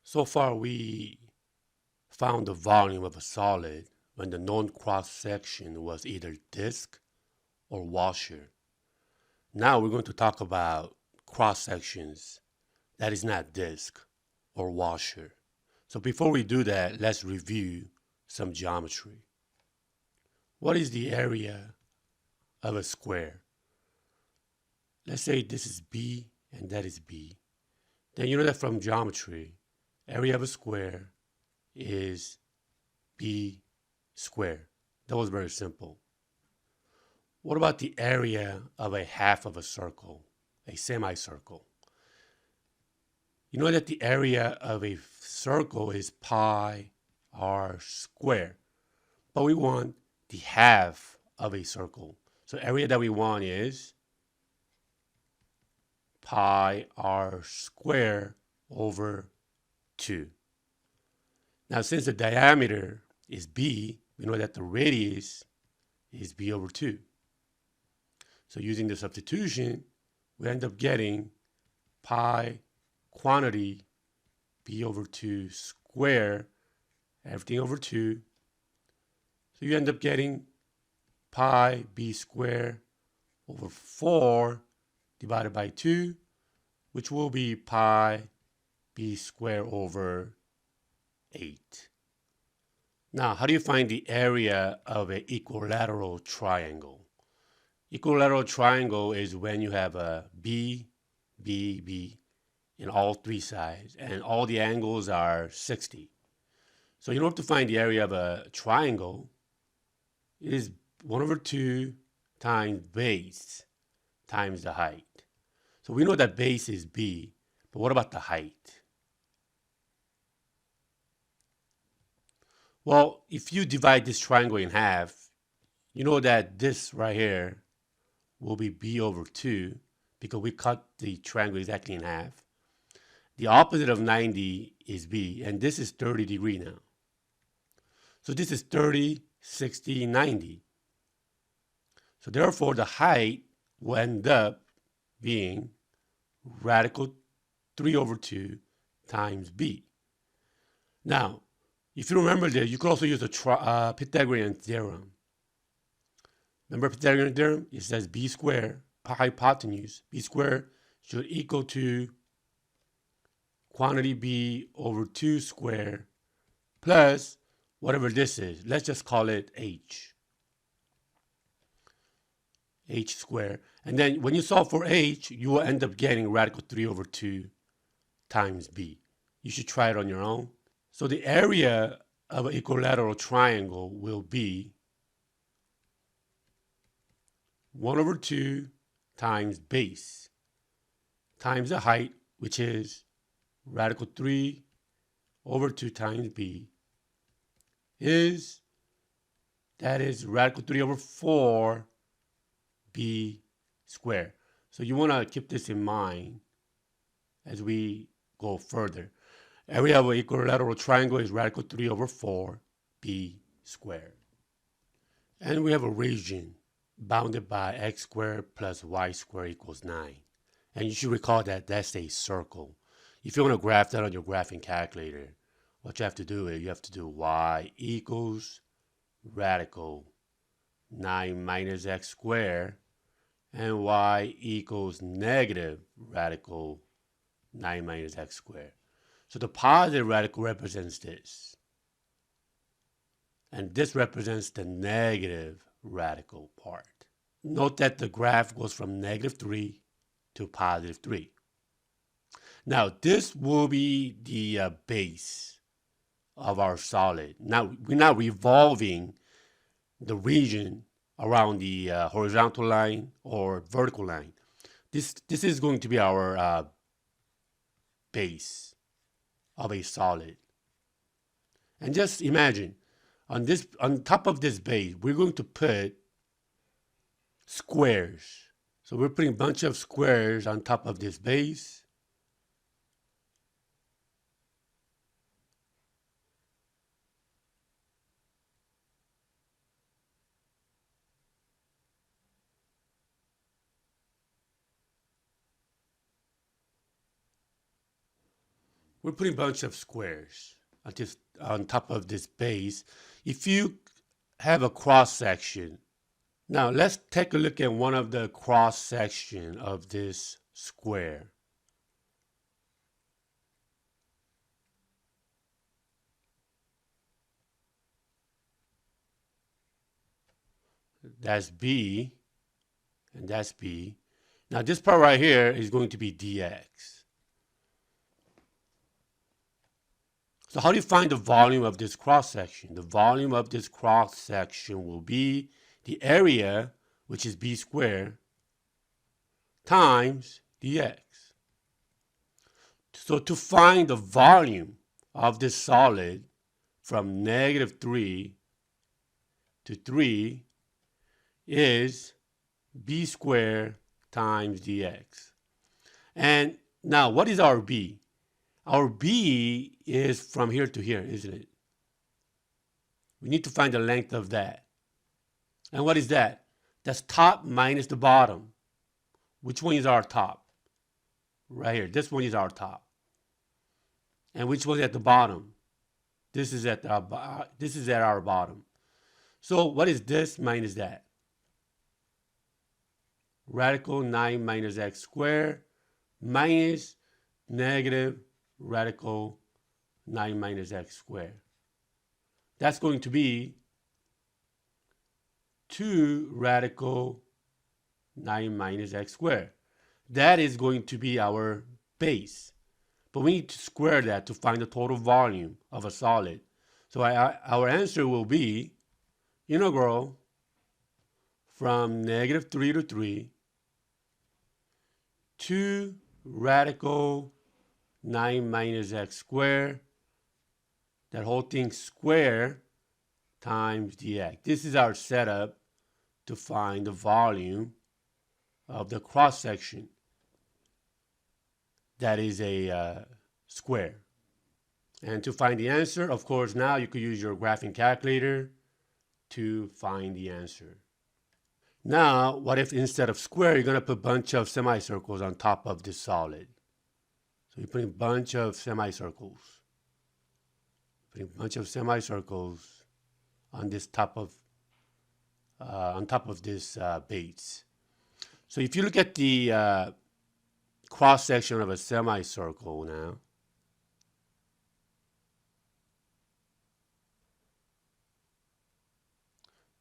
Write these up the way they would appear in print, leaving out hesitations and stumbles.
So far, we found the volume of a solid when the known cross-section was either disk or washer. Now we're going to talk about cross-sections that is not disk or washer. So before we do that, let's review some geometry. What is the area of a square? Let's say this is B and that is B. Then you know that from geometry, area of a square is B squared. That was very simple. What about the area of a half of a circle, a semicircle? You know that the area of a circle is pi r squared, but we want the half of a circle. So area that we want is pi r squared over 2. Now since the diameter is b, we know that the radius is b over 2. So using the substitution, we end up getting pi quantity b over 2 square, everything over 2. So you end up getting pi b square over 4 divided by 2, which will be pi b square over 8. Now, how do you find the area of an equilateral triangle? Equilateral triangle is when you have a B, B, B in all three sides, and all the angles are 60. So in order to find the area of a triangle, it is 1 over 2 times base times the height. So we know that base is B, but what about the height? Well, if you divide this triangle in half, you know that this right here will be b over 2 because we cut the triangle exactly in half. The opposite of 90 is b, and this is 30 degrees now. So this is 30, 60, 90. So therefore, the height will end up being radical 3 over 2 times b. Now, if you remember this, you could also use the Pythagorean theorem. Remember Pythagorean theorem? It says b squared, hypotenuse, b squared should equal to quantity b over 2 squared plus whatever this is. Let's just call it h. H squared. And then when you solve for h, you will end up getting radical 3 over 2 times b. You should try it on your own. So the area of an equilateral triangle will be 1 over 2 times base times the height, which is radical 3 over 2 times b, that is radical 3 over 4 b squared. So you want to keep this in mind as we go further. Area of an equilateral triangle is radical 3 over 4 b squared. And we have a region bounded by x squared plus y squared equals 9. And you should recall that that's a circle. If you want to graph that on your graphing calculator, what you have to do is you have to do y equals radical 9 minus x squared and y equals negative radical 9 minus x squared. So the positive radical represents this. And this represents the negative radical part. Note that the graph goes from negative 3 to positive 3. Now, this will be the base of our solid. Now, we're not revolving the region around the horizontal line or vertical line. This is going to be our base of a solid. And just imagine, on top of this base, we're going to put squares. So we're putting a bunch of squares on top of this base. we're putting a bunch of squares on top of this base. If you have a cross section, now let's take a look at one of the cross section of this square. That's B, and that's B. Now this part right here is going to be dx. So how do you find the volume of this cross section? The volume of this cross section will be the area, which is b squared, times dx. So to find the volume of this solid from -3 to 3 is b squared times dx. And now what is our b? Our b is from here to here, isn't it? We need to find the length of that. And what is that? That's top minus the bottom. Which one is our top? Right here. This one is our top. And which one is at the bottom? This is at our bottom. So what is this minus that? Radical 9 minus x squared minus negative radical 9 minus x squared. That's going to be 2 radical 9 minus x squared. That is going to be our base. But we need to square that to find the total volume of a solid. So our answer will be integral from -3 to 3 2 radical 9 minus x squared, that whole thing square, times dx. This is our setup to find the volume of the cross section that is a square. And to find the answer, of course, now you could use your graphing calculator to find the answer. Now, what if instead of square, you're going to put a bunch of semicircles on top of this solid? So you're putting a bunch of semicircles. Putting a bunch of semicircles on this top of this base. So if you look at the cross section of a semicircle now,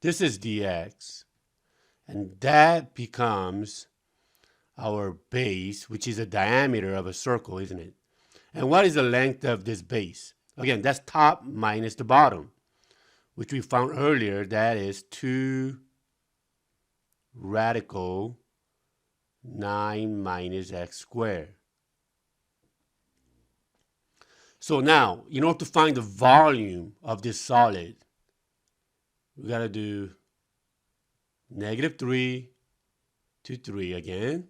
this is dx, and that becomes our base, which is a diameter of a circle, isn't it? And what is the length of this base? Again, that's top minus the bottom, which we found earlier. That is 2 radical 9 minus x squared. So now, in order to find the volume of this solid, we got to do -3 to 3 again.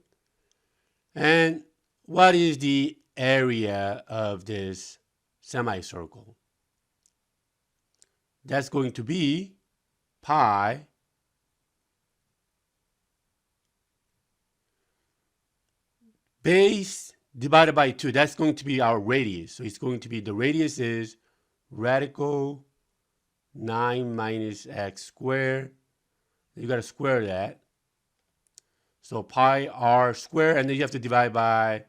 And what is the area of this semicircle? That's going to be pi base divided by 2. That's going to be our radius. So it's going to be, the radius is radical 9 minus x squared. You got to square that. So pi r squared, and then you have to divide by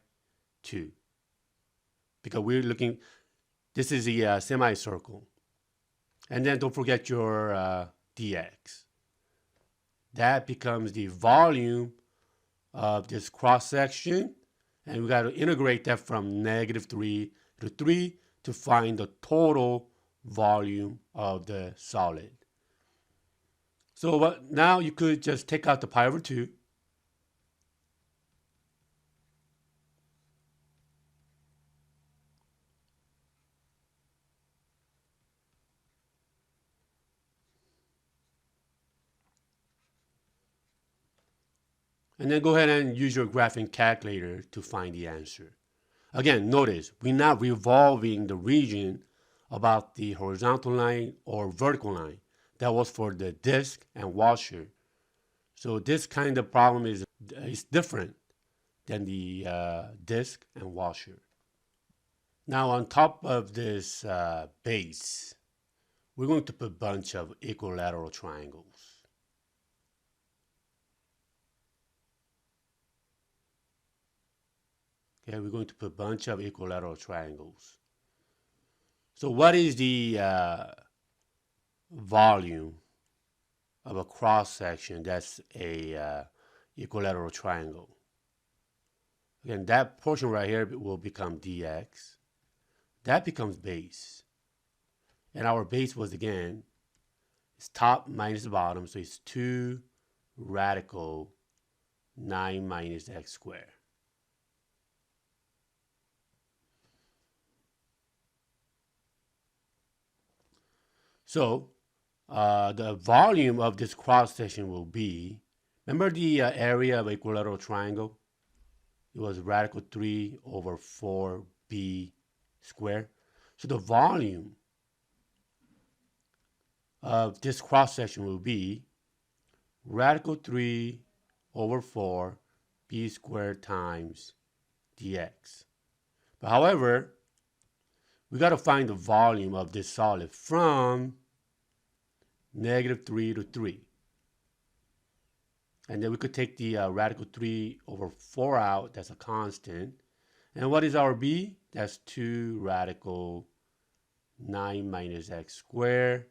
2. Because we're looking, this is the semicircle. And then don't forget your dx. That becomes the volume of this cross section. And we got to integrate that from -3 to 3 to find the total volume of the solid. So now you could just take out the pi over 2. And then go ahead and use your graphing calculator to find the answer. Again, notice we're not revolving the region about the horizontal line or vertical line. That was for the disc and washer. So this kind of problem is different than the disc and washer. Now on top of this base, we're going to put a bunch of equilateral triangles. Okay, we're going to put a bunch of equilateral triangles. So what is the volume of a cross section that's a equilateral triangle? Again, that portion right here will become dx. That becomes base. And our base was, again, it's top minus the bottom, so it's 2 radical 9 minus x squared. So the volume of this cross section will be, remember the area of equilateral triangle? It was radical 3 over 4b squared. So the volume of this cross section will be radical 3 over 4 b squared times dx. But however, we got to find the volume of this solid from -3 to 3. And then we could take the radical 3 over 4 out. That's a constant. And what is our b? That's 2 radical 9 minus x squared.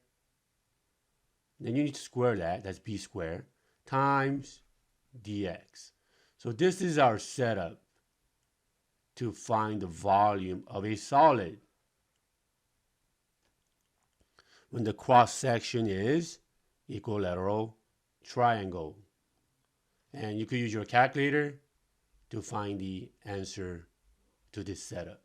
Then you need to square that. That's b squared times dx. So this is our setup to find the volume of a solid when the cross section is equilateral triangle. And you could use your calculator to find the answer to this setup.